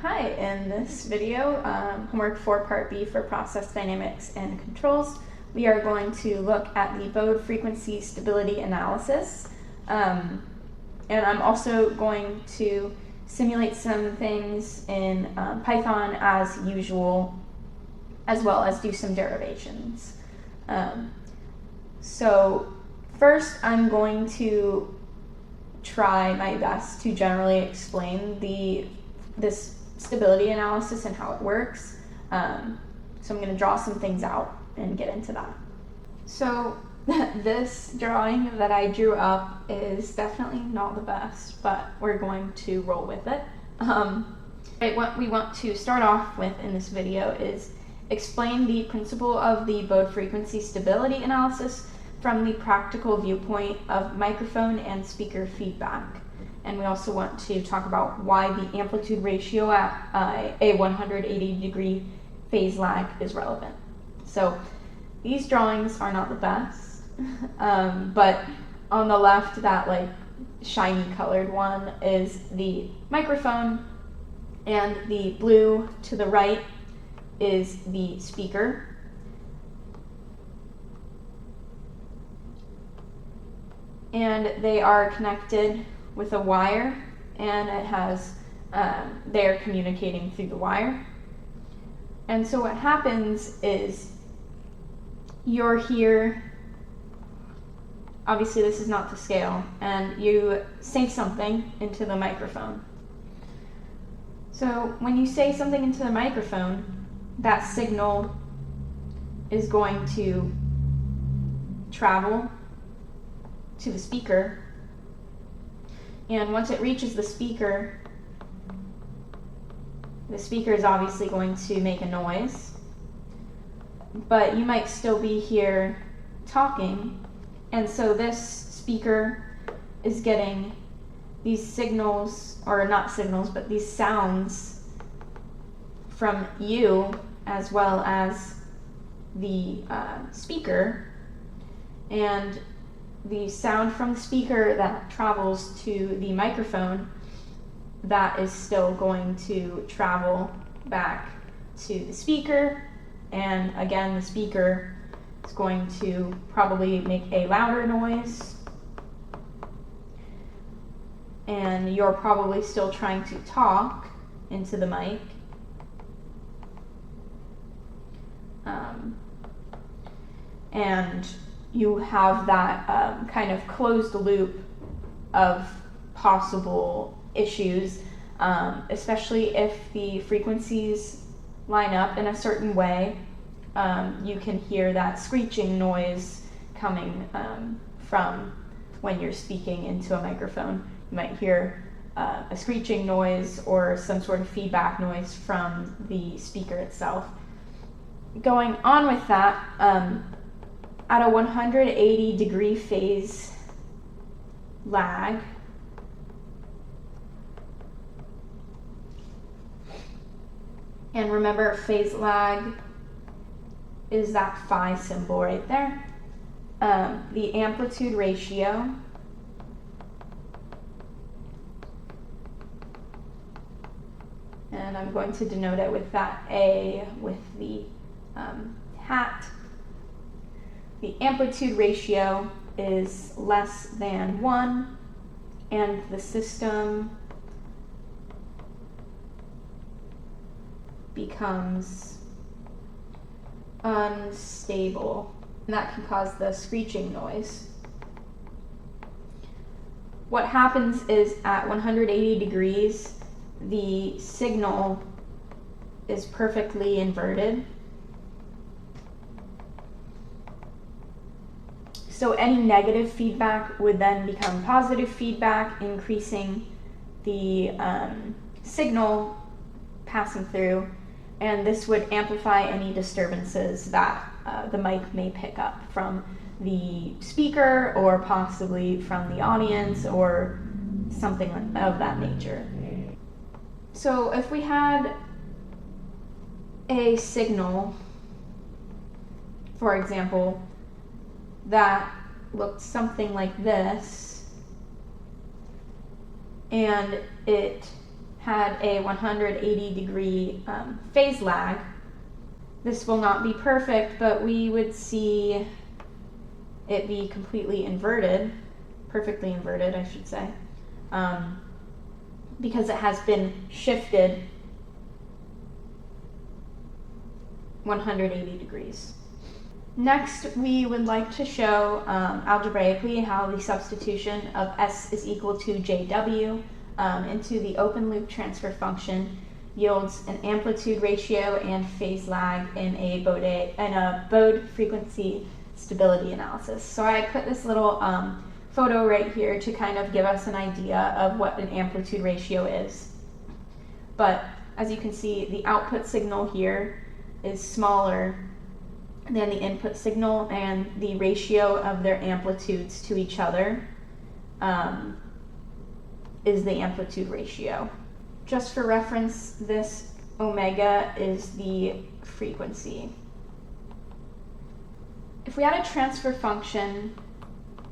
Hi, in this video, homework 4 part B for process dynamics and controls, we are going to look at the Bode frequency stability analysis. And I'm also going to simulate some things in Python as usual, as well as do some derivations. So first I'm going to try my best to generally explain this stability analysis and how it works. So I'm going to draw some things out and get into that. So this drawing that I drew up is definitely not the best, but we're going to roll with it. What we want to start off with in this video is explain the principle of the Bode frequency stability analysis from the practical viewpoint of microphone and speaker feedback. And we also want to talk about why the amplitude ratio at a 180-degree phase lag is relevant. So these drawings are not the best, but on the left, that like shiny colored one is the microphone, and the blue to the right is the speaker. And they are connected with a wire, and it has they're communicating through the wire. And so what happens is you're here, obviously this is not to scale, and you say something into the microphone. So when you say something into the microphone, that signal is going to travel to the speaker, and once it reaches the speaker is obviously going to make a noise, but you might still be here talking, and so this speaker is getting these signals, or not signals, but these sounds from you as well as the speaker, and the sound from the speaker that travels to the microphone, that is still going to travel back to the speaker, and again the speaker is going to probably make a louder noise, and you're probably still trying to talk into the mic. And you have that kind of closed loop of possible issues, especially if the frequencies line up in a certain way. You can hear that screeching noise coming from when you're speaking into a microphone. You might hear a screeching noise or some sort of feedback noise from the speaker itself. Going on with that, at a 180-degree phase lag, and remember phase lag is that phi symbol right there, the amplitude ratio and I'm going to denote it with that A with the hat. The amplitude ratio is less than 1, and the system becomes unstable, and that can cause the screeching noise. What happens is at 180 degrees, the signal is perfectly inverted. So any negative feedback would then become positive feedback, increasing the signal passing through, and this would amplify any disturbances that the mic may pick up from the speaker or possibly from the audience or something of that nature. So if we had a signal, for example, that looked something like this, and it had a 180-degree phase lag. This will not be perfect, but we would see it be completely inverted, perfectly inverted, I should say, because it has been shifted 180 degrees. Next, we would like to show algebraically how the substitution of S is equal to JW into the open loop transfer function yields an amplitude ratio and phase lag in a Bode frequency stability analysis. So I put this little photo right here to kind of give us an idea of what an amplitude ratio is. But as you can see, the output signal here is smaller than the input signal, and the ratio of their amplitudes to each other is the amplitude ratio. Just for reference, this omega is the frequency. If we had a transfer function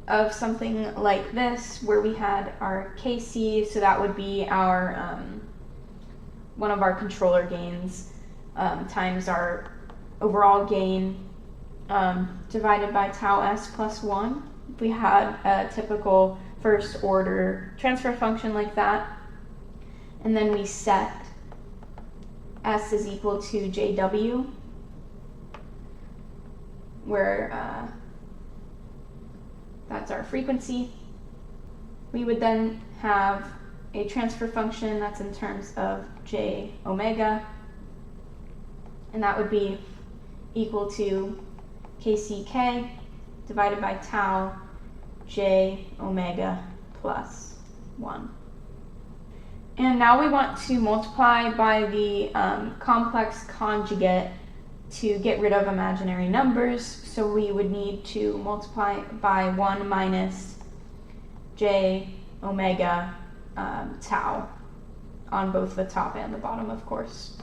of something like this, where we had our Kc, so that would be our one of our controller gains times our overall gain divided by tau s plus 1. If we had a typical first order transfer function like that, and then we set S is equal to JW, where that's our frequency, we would then have a transfer function that's in terms of J omega, and that would be equal to KCK divided by tau J omega plus 1. And now we want to multiply by the complex conjugate to get rid of imaginary numbers. So we would need to multiply by 1 minus J omega tau on both the top and the bottom, of course.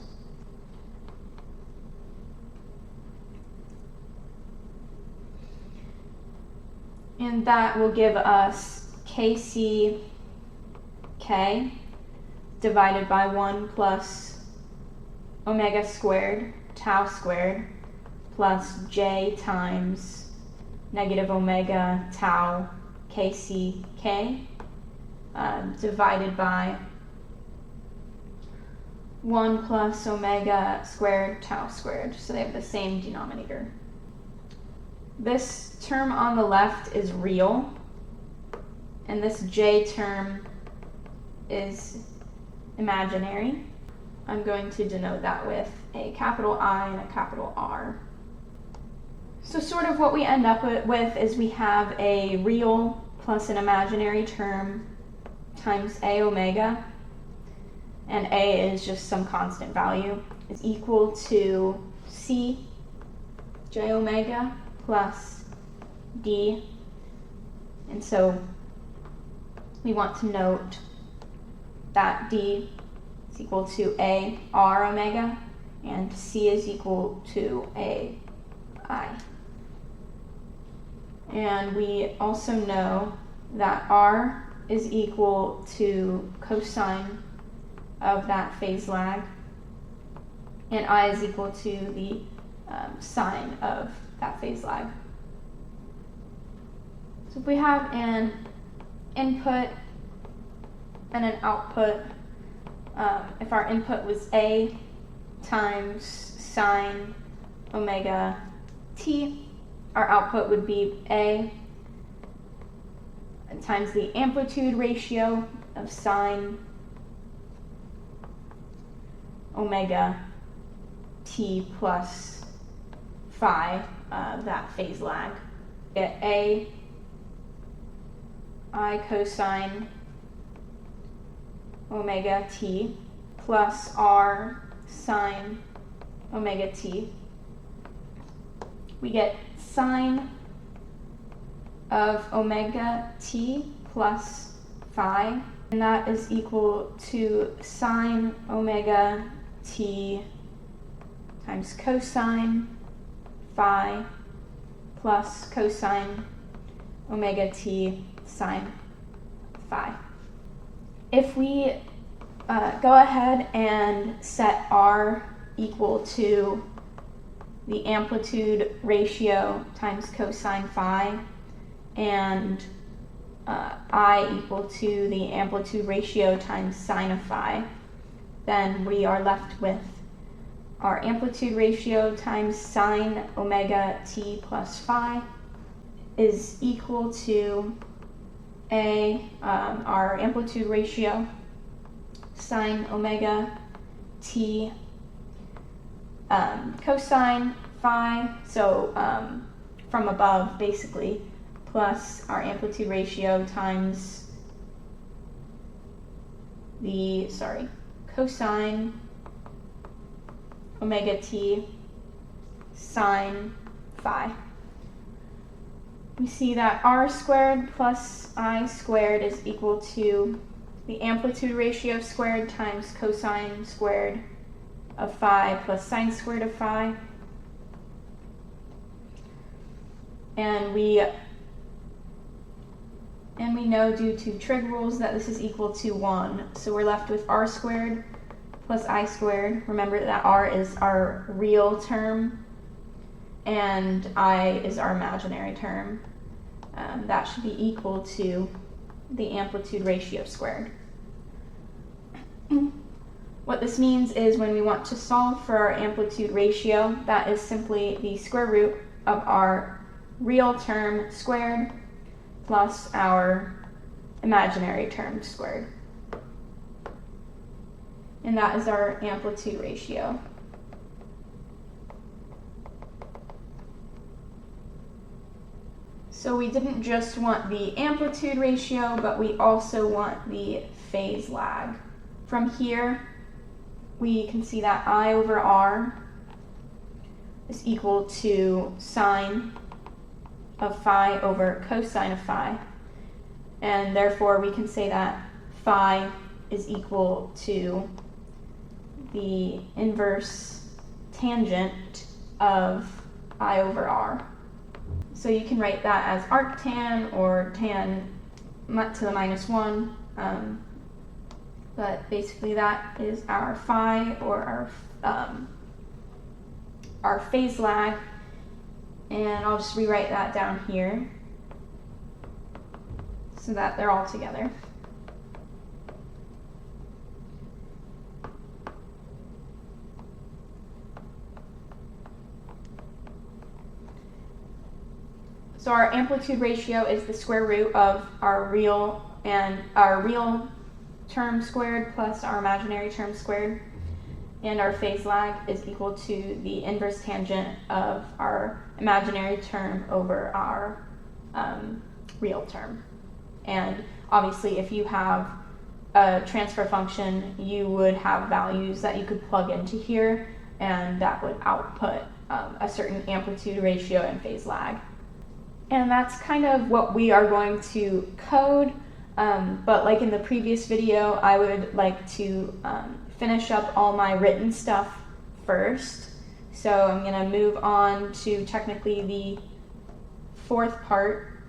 And that will give us KCK divided by 1 plus omega squared, tau squared, plus J times negative omega tau KCK divided by 1 plus omega squared tau squared. So they have the same denominator. This term on the left is real, and this J term is imaginary. I'm going to denote that with a capital I and a capital R. So sort of what we end up with is we have a real plus an imaginary term times A omega, and A is just some constant value, is equal to C J omega plus D. And so we want to note that D is equal to A R omega and C is equal to A I. And we also know that R is equal to cosine of that phase lag, and I is equal to the sine of that phase lag. So if we have an input and an output, if our input was A times sine omega t, our output would be A times the amplitude ratio of sine omega t plus phi, that phase lag. Get A I cosine omega t plus R sine omega t. We get sine of omega t plus phi, and that is equal to sine omega t times cosine phi plus cosine omega t sine phi. If we go ahead and set R equal to the amplitude ratio times cosine phi, and I equal to the amplitude ratio times sine of phi. Then we are left with our amplitude ratio times sine omega t plus phi is equal to our amplitude ratio sine omega t cosine phi, so from above basically, plus our amplitude ratio times the, cosine omega t sine phi. We see that r squared plus I squared is equal to the amplitude ratio squared times cosine squared of phi plus sine squared of phi. And we know due to trig rules that this is equal to 1. So we're left with r squared plus I squared. Remember that r is our real term and I is our imaginary term. That should be equal to the amplitude ratio squared. What this means is when we want to solve for our amplitude ratio, that is simply the square root of our real term squared plus our imaginary term squared. And that is our amplitude ratio. So we didn't just want the amplitude ratio, but we also want the phase lag. From here, we can see that I over R is equal to sine of phi over cosine of phi. And therefore, we can say that phi is equal to the inverse tangent of I over R. So you can write that as arctan or tan to the minus 1. But basically that is our phi, or our phase lag. And I'll just rewrite that down here so that they're all together. So our amplitude ratio is the square root of our real term squared plus our imaginary term squared, and our phase lag is equal to the inverse tangent of our imaginary term over our real term. And obviously if you have a transfer function, you would have values that you could plug into here, and that would output a certain amplitude ratio and phase lag. And that's kind of what we are going to code, but like in the previous video, I would like to finish up all my written stuff first. So I'm going to move on to technically the fourth part,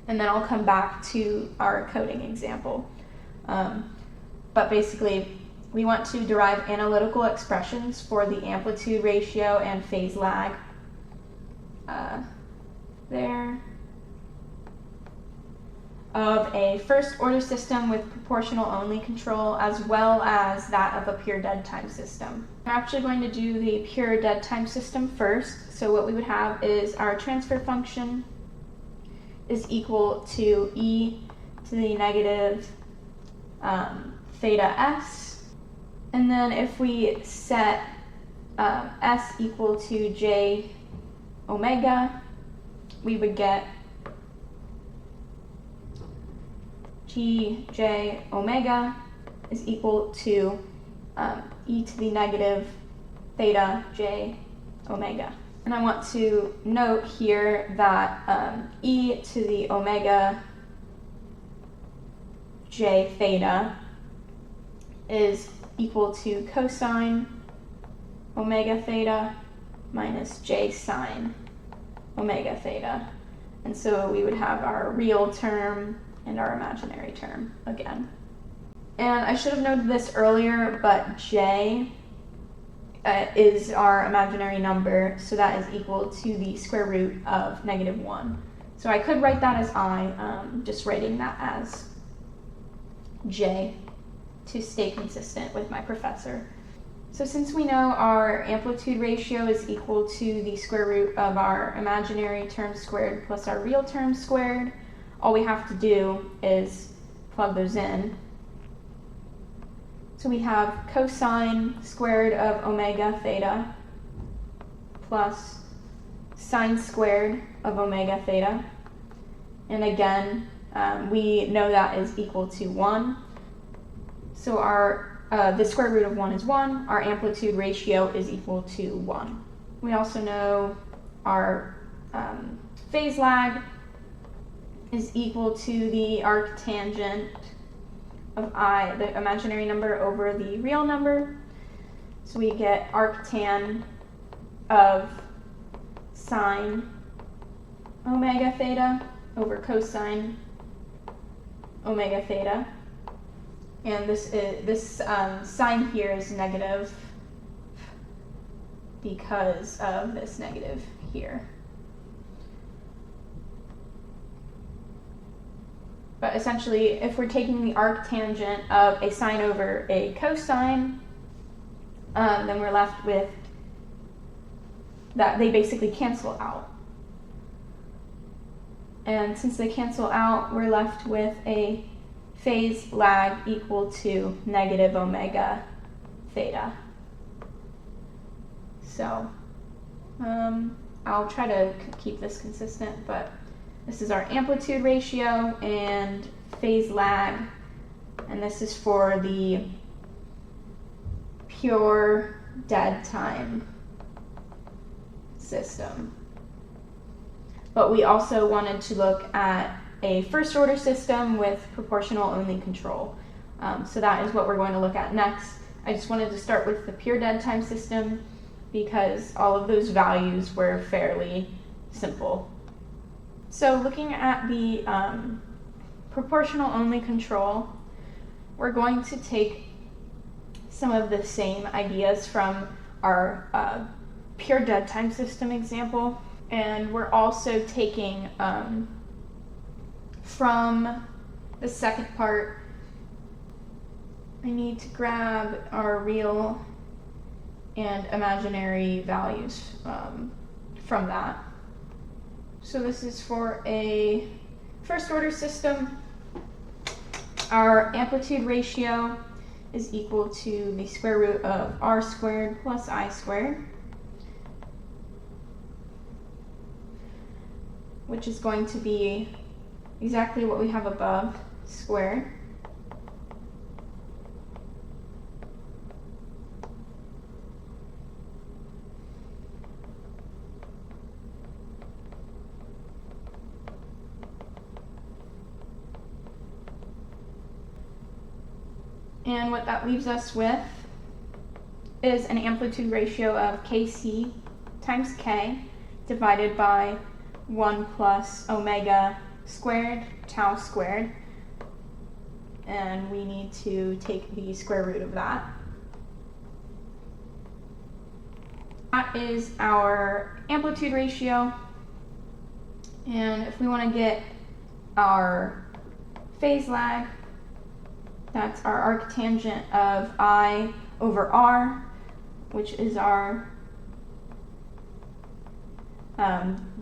and then I'll come back to our coding example. But basically, we want to derive analytical expressions for the amplitude ratio and phase lag. There, of a first order system with proportional only control, as well as that of a pure dead time system. We're actually going to do the pure dead time system first. So what we would have is our transfer function is equal to e to the negative theta s, and then if we set s equal to j omega, we would get gj omega is equal to e to the negative theta j omega. And I want to note here that e to the omega j theta is equal to cosine omega theta minus j sine omega theta. And so we would have our real term and our imaginary term again. And I should have noted this earlier, but j is our imaginary number, so that is equal to the square root of -1. So I could write that as I, just writing that as j to stay consistent with my professor. So since we know our amplitude ratio is equal to the square root of our imaginary term squared plus our real term squared, all we have to do is plug those in. So we have cosine squared of omega theta plus sine squared of omega theta. And again, we know that is equal to 1. So the square root of 1 is 1. Our amplitude ratio is equal to 1. We also know our phase lag is equal to the arctangent of I, the imaginary number, over the real number. So we get arctan of sine omega theta over cosine omega theta. And this sign here is negative because of this negative here. But essentially, if we're taking the arctangent of a sine over a cosine, then we're left with that they basically cancel out. And since they cancel out, we're left with a phase lag equal to negative omega theta. So I'll try to keep this consistent, but this is our amplitude ratio and phase lag, and this is for the pure dead time system. But we also wanted to look at a first order system with proportional only control. So that is what we're going to look at next. I just wanted to start with the pure dead time system because all of those values were fairly simple. So looking at the proportional only control, we're going to take some of the same ideas from our pure dead time system example, and we're also taking from the second part, I need to grab our real and imaginary values from that. So this is for a first order system. Our amplitude ratio is equal to the square root of r squared plus I squared, which is going to be exactly what we have above, squared. And what that leaves us with is an amplitude ratio of kc times k divided by 1 plus omega squared tau squared. And we need to take the square root of that. That is our amplitude ratio. And if we want to get our phase lag, that's our arctangent of I over R, which is our,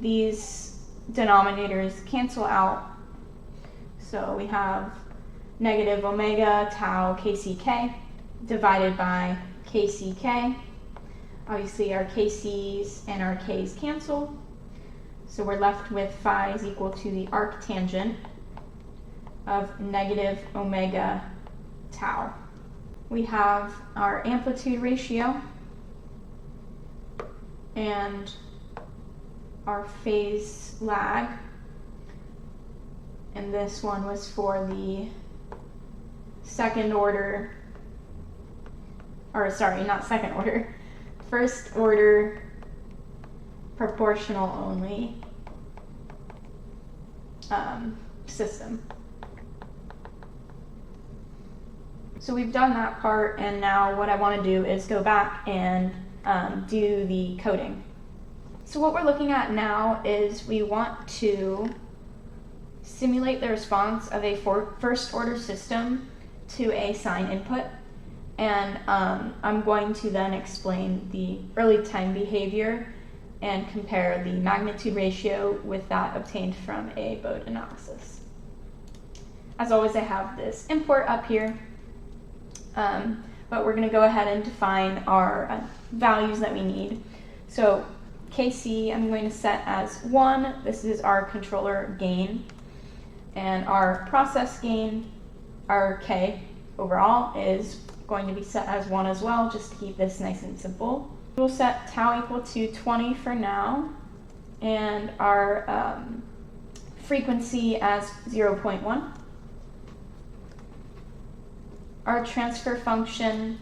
these denominators cancel out. So we have negative omega tau kck divided by kck. Obviously our kc's and our k's cancel. So we're left with phi is equal to the arctangent of negative omega tau. We have our amplitude ratio and our phase lag, and this one was for the second order, or sorry, not second order, first order proportional only system. So we've done that part, and now what I want to do is go back and do the coding. So what we're looking at now is we want to simulate the response of a first order system to a sine input, and I'm going to then explain the early time behavior and compare the magnitude ratio with that obtained from a Bode analysis. As always, I have this import up here, but we're going to go ahead and define our values that we need. So KC I'm going to set as 1. This is our controller gain, and our process gain, our K overall, is going to be set as 1 as well, just to keep this nice and simple. We'll set tau equal to 20 for now, and our frequency as 0.1. Our transfer function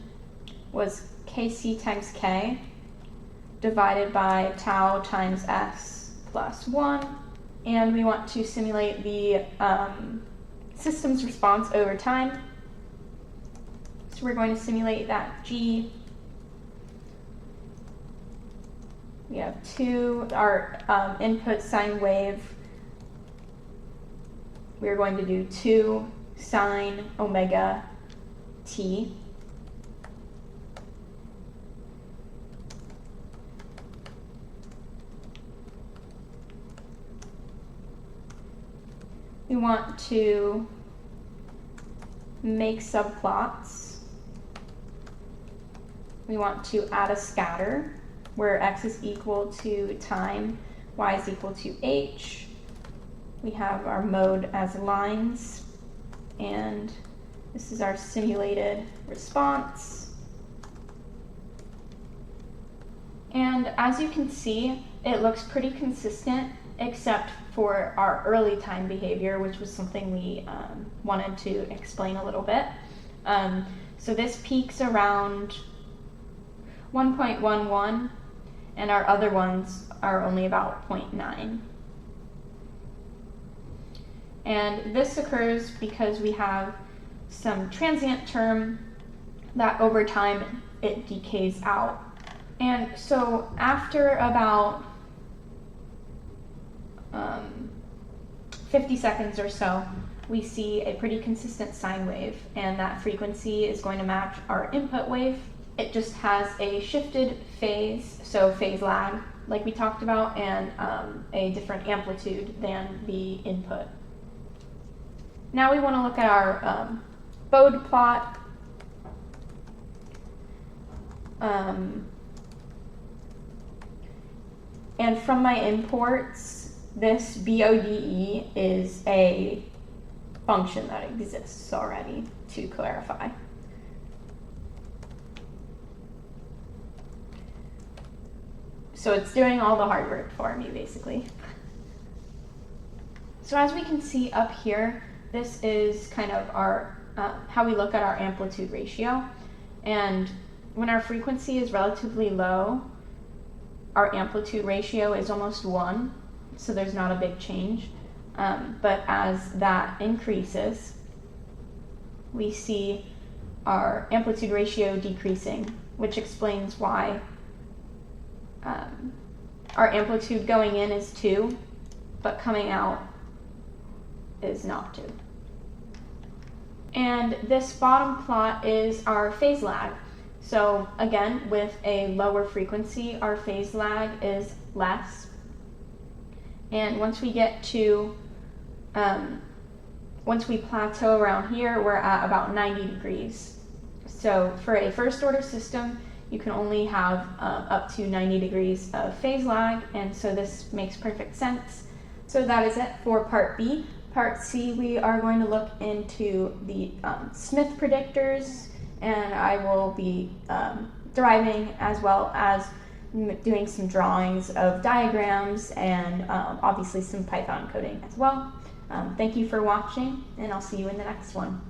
was Kc times K divided by tau times S plus 1, and we want to simulate the system's response over time. So we're going to simulate that G. We have 2, our input sine wave. We're going to do 2 sine omega t. We want to make subplots. We want to add a scatter where x is equal to time, y is equal to h. We have our mode as lines, and this is our simulated response. And as you can see, it looks pretty consistent, except for our early time behavior, which was something we wanted to explain a little bit. So this peaks around 1.11, and our other ones are only about 0.9. And this occurs because we have some transient term that over time it decays out. And so after about 50 seconds or so, we see a pretty consistent sine wave, and that frequency is going to match our input wave. It just has a shifted phase, so phase lag, like we talked about, and a different amplitude than the input. Now we want to look at our Bode plot. And from my imports, this Bode is a function that exists already, to clarify. So it's doing all the hard work for me, basically. So as we can see up here, this is kind of our how we look at our amplitude ratio. And when our frequency is relatively low, our amplitude ratio is almost 1, so there's not a big change. But as that increases, we see our amplitude ratio decreasing, which explains why our amplitude going in is 2, but coming out is not 2. And this bottom plot is our phase lag. So again, with a lower frequency, our phase lag is less. And once we get to, once we plateau around here, we're at about 90 degrees. So for a first order system, you can only have up to 90 degrees of phase lag, and so this makes perfect sense. So that is it for part B. Part C, we are going to look into the Smith predictors, and I will be deriving as well as doing some drawings of diagrams and obviously some Python coding as well. Thank you for watching, and I'll see you in the next one.